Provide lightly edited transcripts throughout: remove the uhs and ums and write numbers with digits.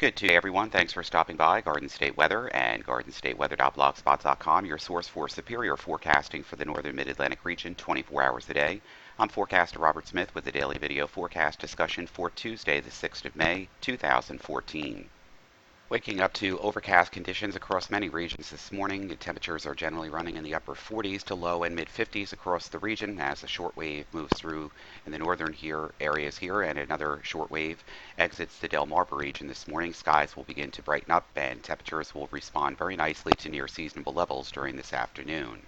Good Tuesday, everyone. Thanks for stopping by Garden State Weather and GardenStateWeather.blogspot.com, your source for superior forecasting for the northern mid-Atlantic region 24 hours a day. I'm forecaster Robert Smith with the daily video forecast discussion for Tuesday, the 6th of May, 2014. Waking up to overcast conditions across many regions this morning. The temperatures are generally running in the upper 40s to low and mid 50s across the region as a short wave moves through in the northern areas here, and another short wave exits the Delmarva region this morning. Skies will begin to brighten up and temperatures will respond very nicely to near seasonable levels during this afternoon.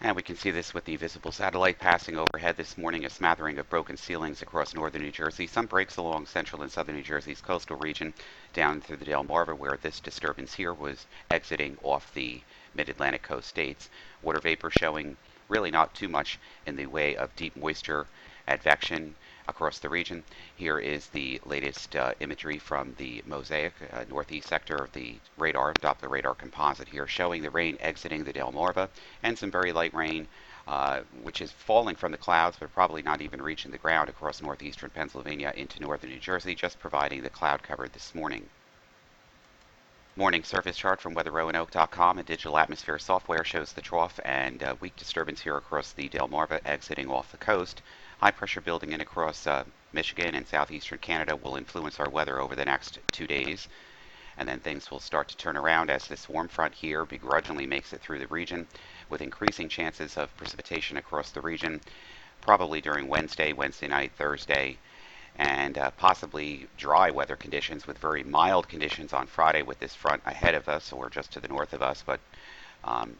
And we can see this with the visible satellite passing overhead this morning, a smattering of broken ceilings across northern New Jersey, some breaks along central and southern New Jersey's coastal region down through the Delmarva, where this disturbance here was exiting off the mid-Atlantic coast states. Water vapor showing really not too much in the way of deep moisture advection across the region. Here is the latest imagery from the Mosaic northeast sector of the radar, Doppler radar composite here, showing the rain exiting the Delmarva and some very light rain, which is falling from the clouds but probably not even reaching the ground across northeastern Pennsylvania into northern New Jersey, just providing the cloud cover this morning. Morning surface chart from WeatherRoanoke.com and digital atmosphere software shows the trough and weak disturbance here across the Delmarva exiting off the coast. High pressure building in across Michigan and southeastern Canada will influence our weather over the next 2 days. And then things will start to turn around as this warm front here begrudgingly makes it through the region, with increasing chances of precipitation across the region, probably during Wednesday night, Thursday, and possibly dry weather conditions with very mild conditions on Friday with this front ahead of us or just to the north of us. But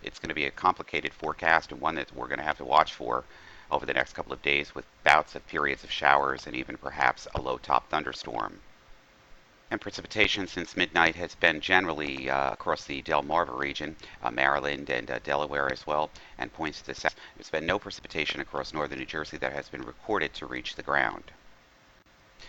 it's going to be a complicated forecast and one that we're going to have to watch for over the next couple of days, with bouts of periods of showers and even perhaps a low-top thunderstorm. And precipitation since midnight has been generally across the Delmarva region, Maryland and Delaware as well, and points to the south. There's been no precipitation across northern New Jersey that has been recorded to reach the ground.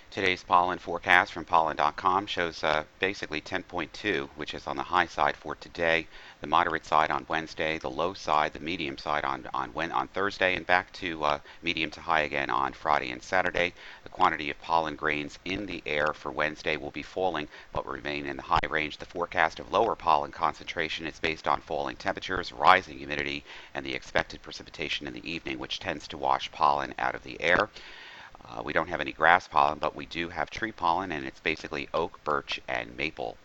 Today's pollen forecast from pollen.com shows basically 10.2, which is on the high side for today, the moderate side on Wednesday, the low side, the medium side on Thursday, and back to medium to high again on Friday and Saturday. The quantity of pollen grains in the air for Wednesday will be falling, but will remain in the high range. The forecast of lower pollen concentration is based on falling temperatures, rising humidity, and the expected precipitation in the evening, which tends to wash pollen out of the air. We don't have any grass pollen, but we do have tree pollen, and it's basically oak, birch, and maple.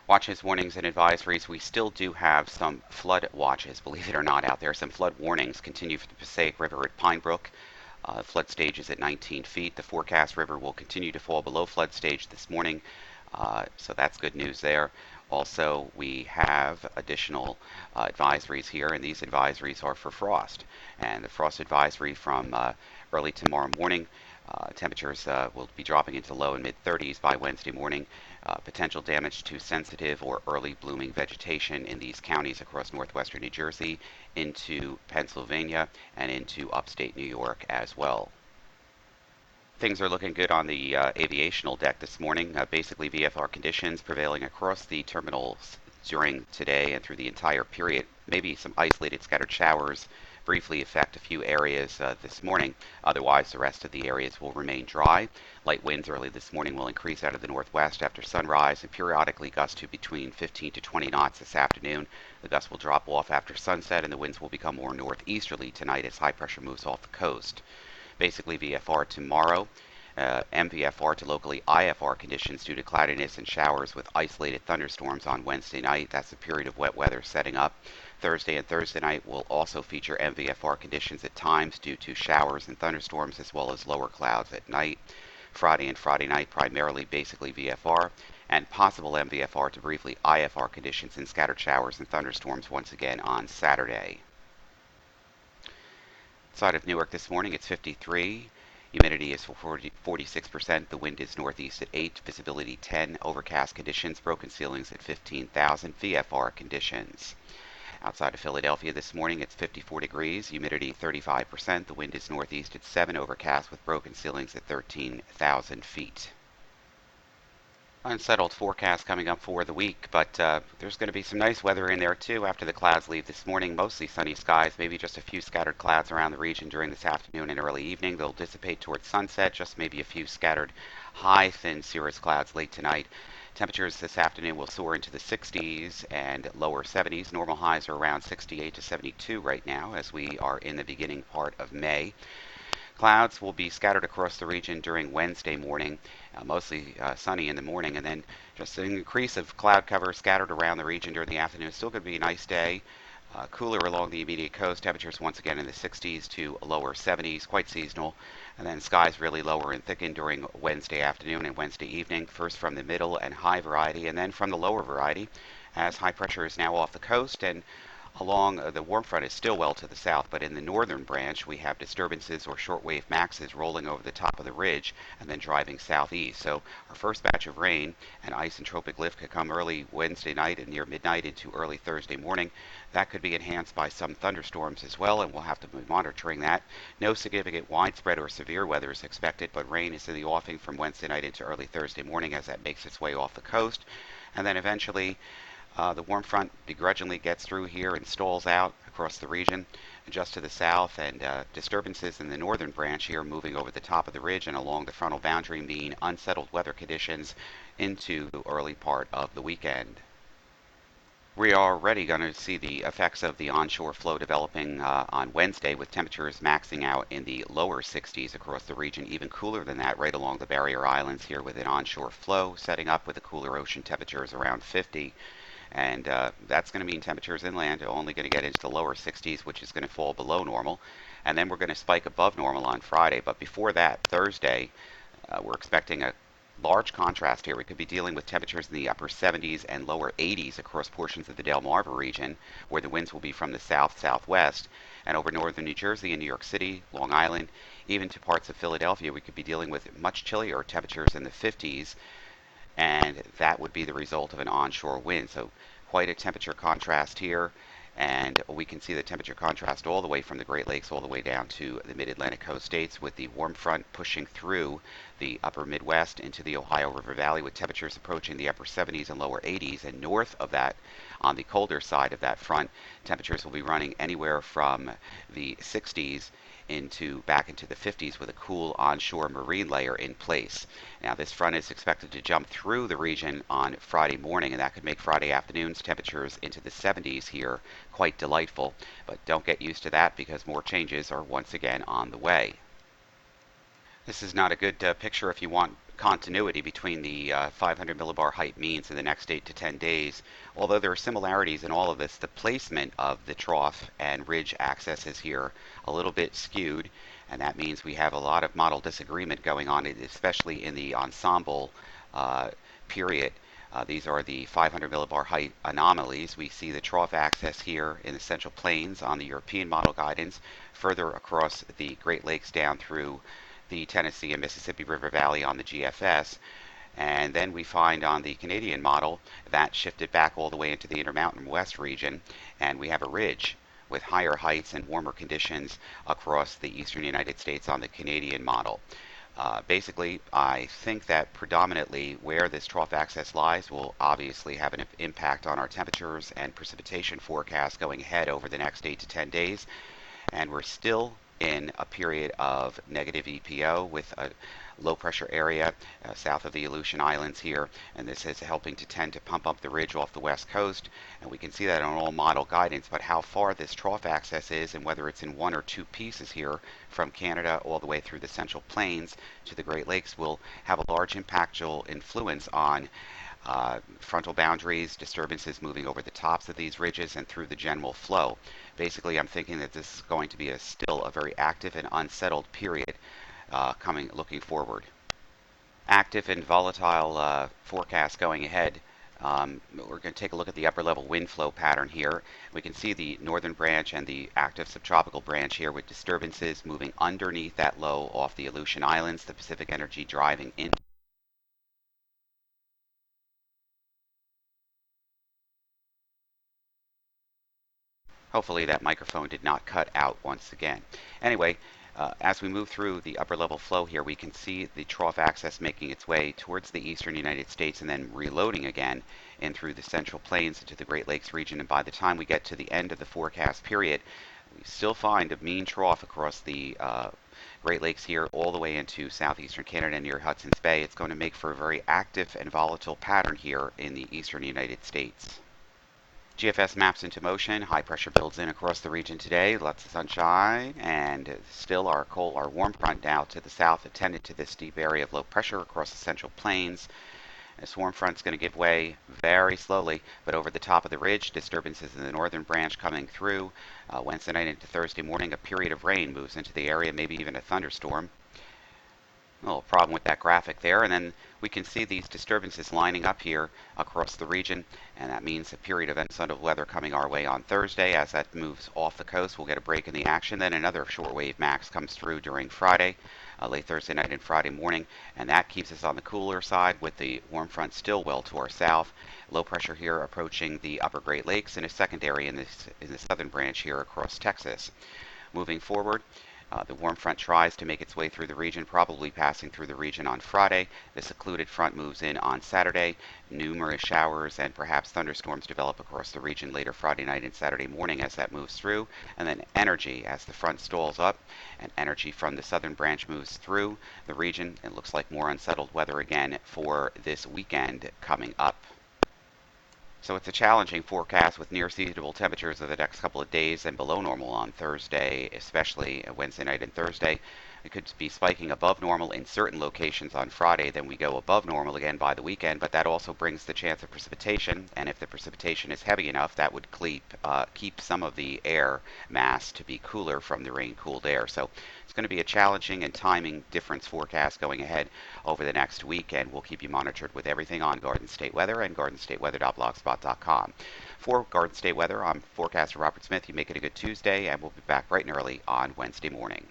Watches, warnings, and advisories. We still do have some flood watches, believe it or not, out there. Some flood warnings continue for the Passaic River at Pine Brook. Flood stage is at 19 feet. The forecast river will continue to fall below flood stage this morning, so that's good news there. Also, we have additional advisories here, and these advisories are for frost. And the frost advisory from early tomorrow morning. Temperatures will be dropping into low and mid 30s by Wednesday morning. Potential damage to sensitive or early blooming vegetation in these counties across northwestern New Jersey, into Pennsylvania, and into upstate New York as well. Things are looking good on the aviational deck this morning. Basically VFR conditions prevailing across the terminals during today and through the entire period. Maybe some isolated scattered showers briefly affect a few areas this morning. Otherwise, the rest of the areas will remain dry. Light winds early this morning will increase out of the northwest after sunrise and periodically gust to between 15 to 20 knots this afternoon. The gusts will drop off after sunset and the winds will become more northeasterly tonight as high pressure moves off the coast. Basically VFR tomorrow. MVFR to locally IFR conditions due to cloudiness and showers with isolated thunderstorms on Wednesday night. That's a period of wet weather setting up. Thursday and Thursday night will also feature MVFR conditions at times due to showers and thunderstorms as well as lower clouds at night. Friday and Friday night primarily basically VFR and possible MVFR to briefly IFR conditions and scattered showers and thunderstorms once again on Saturday. Outside of Newark this morning it's 53. Humidity is 46%. The wind is northeast at 8. Visibility 10. Overcast conditions. Broken ceilings at 15,000. VFR conditions. Outside of Philadelphia this morning, it's 54 degrees. Humidity 35%. The wind is northeast at 7. Overcast with broken ceilings at 13,000 feet. Unsettled forecast coming up for the week, but there's going to be some nice weather in there too after the clouds leave this morning. Mostly sunny skies, maybe just a few scattered clouds around the region during this afternoon and early evening. They'll dissipate towards sunset, just maybe a few scattered high, thin cirrus clouds late tonight. Temperatures this afternoon will soar into the 60s and lower 70s. Normal highs are around 68 to 72 right now as we are in the beginning part of May. Clouds will be scattered across the region during Wednesday morning, mostly sunny in the morning, and then just an increase of cloud cover scattered around the region during the afternoon. Still going to be a nice day. Cooler along the immediate coast. Temperatures once again in the 60s to lower 70s, quite seasonal. And then skies really lower and thicken during Wednesday afternoon and Wednesday evening, first from the middle and high variety, and then from the lower variety, as high pressure is now off the coast and along the warm front is still well to the south, but in the northern branch we have disturbances or shortwave maxes rolling over the top of the ridge and then driving southeast. So our first batch of rain and ice and tropic lift could come early Wednesday night and near midnight into early Thursday morning. That could be enhanced by some thunderstorms as well, and we'll have to be monitoring that. No significant widespread or severe weather is expected, but rain is in the offing from Wednesday night into early Thursday morning as that makes its way off the coast. And then eventually the warm front begrudgingly gets through here and stalls out across the region just to the south, and disturbances in the northern branch here moving over the top of the ridge and along the frontal boundary mean unsettled weather conditions into the early part of the weekend. We are already going to see the effects of the onshore flow developing on Wednesday, with temperatures maxing out in the lower 60s across the region, even cooler than that right along the barrier islands here, with an onshore flow setting up with the cooler ocean temperatures around 50. And that's going to mean temperatures inland are only going to get into the lower 60s, which is going to fall below normal. And then we're going to spike above normal on Friday. But before that, Thursday, we're expecting a large contrast here. We could be dealing with temperatures in the upper 70s and lower 80s across portions of the Delmarva region, where the winds will be from the south-southwest. And over northern New Jersey and New York City, Long Island, even to parts of Philadelphia, we could be dealing with much chillier temperatures in the 50s, and that would be the result of an onshore wind. So quite a temperature contrast here, and we can see the temperature contrast all the way from the Great Lakes all the way down to the mid-Atlantic coast states, with the warm front pushing through the upper Midwest into the Ohio River Valley, with temperatures approaching the upper 70s and lower 80s. And north of that, on the colder side of that front, temperatures will be running anywhere from the 60s back into the 50s, with a cool onshore marine layer in place. Now this front is expected to jump through the region on Friday morning, and that could make Friday afternoon's temperatures into the 70s here quite delightful. But don't get used to that, because more changes are once again on the way. This is not a good picture if you want continuity between the 500 millibar height means in the next 8 to 10 days. Although there are similarities in all of this, the placement of the trough and ridge axis is here a little bit skewed, and that means we have a lot of model disagreement going on, especially in the ensemble period. These are the 500 millibar height anomalies. We see the trough axis here in the Central Plains on the European model guidance, further across the Great Lakes down through the Tennessee and Mississippi River Valley on the GFS. And then we find on the Canadian model that shifted back all the way into the Intermountain West region, and we have a ridge with higher heights and warmer conditions across the eastern United States on the Canadian model. Basically, I think that predominantly where this trough axis lies will obviously have an impact on our temperatures and precipitation forecast going ahead over the next 8 to 10 days. And we're still in a period of negative EPO with a low pressure area south of the Aleutian Islands here, and this is helping to tend to pump up the ridge off the west coast, and we can see that on all model guidance. But how far this trough axis is and whether it's in one or two pieces here from Canada all the way through the Central Plains to the Great Lakes will have a large impactful influence on frontal boundaries, disturbances moving over the tops of these ridges and through the general flow. Basically, I'm thinking that this is going to be still a very active and unsettled period looking forward. Active and volatile forecast going ahead. We're going to take a look at the upper level wind flow pattern here. We can see the northern branch and the active subtropical branch here with disturbances moving underneath that low off the Aleutian Islands, the Pacific energy driving in. Hopefully that microphone did not cut out once again. Anyway, As we move through the upper level flow here, we can see the trough axis making its way towards the eastern United States and then reloading again in through the central plains into the Great Lakes region. And by the time we get to the end of the forecast period, we still find a mean trough across the Great Lakes here all the way into southeastern Canada near Hudson's Bay. It's going to make for a very active and volatile pattern here in the eastern United States. GFS maps into motion. High pressure builds in across the region today. Lots of sunshine, and still our warm front now to the south attended to this deep area of low pressure across the central plains. This warm front's going to give way very slowly, but over the top of the ridge, disturbances in the northern branch coming through. Wednesday night into Thursday morning, a period of rain moves into the area, maybe even a thunderstorm. A little problem with that graphic there, and then we can see these disturbances lining up here across the region, and that means a period of unsettled weather coming our way on Thursday. As that moves off the coast, we'll get a break in the action. Then another shortwave max comes through during Friday, late Thursday night and Friday morning, and that keeps us on the cooler side with the warm front still well to our south. Low pressure here approaching the upper Great Lakes and a secondary in the southern branch here across Texas. Moving forward, the warm front tries to make its way through the region, probably passing through the region on Friday. The secluded front moves in on Saturday. Numerous showers and perhaps thunderstorms develop across the region later Friday night and Saturday morning as that moves through. And then energy as the front stalls up and energy from the southern branch moves through the region. It looks like more unsettled weather again for this weekend coming up. So it's a challenging forecast with near seasonable temperatures of the next couple of days and below normal on Thursday, especially Wednesday night and Thursday. It could be spiking above normal in certain locations on Friday, then we go above normal again by the weekend, but that also brings the chance of precipitation, and if the precipitation is heavy enough, that would keep some of the air mass to be cooler from the rain-cooled air. So it's going to be a challenging and timing difference forecast going ahead over the next week, and we'll keep you monitored with everything on Garden State Weather and gardenstateweather.blogspot.com. For Garden State Weather, I'm forecaster Robert Smith. You make it a good Tuesday, and we'll be back bright and early on Wednesday morning.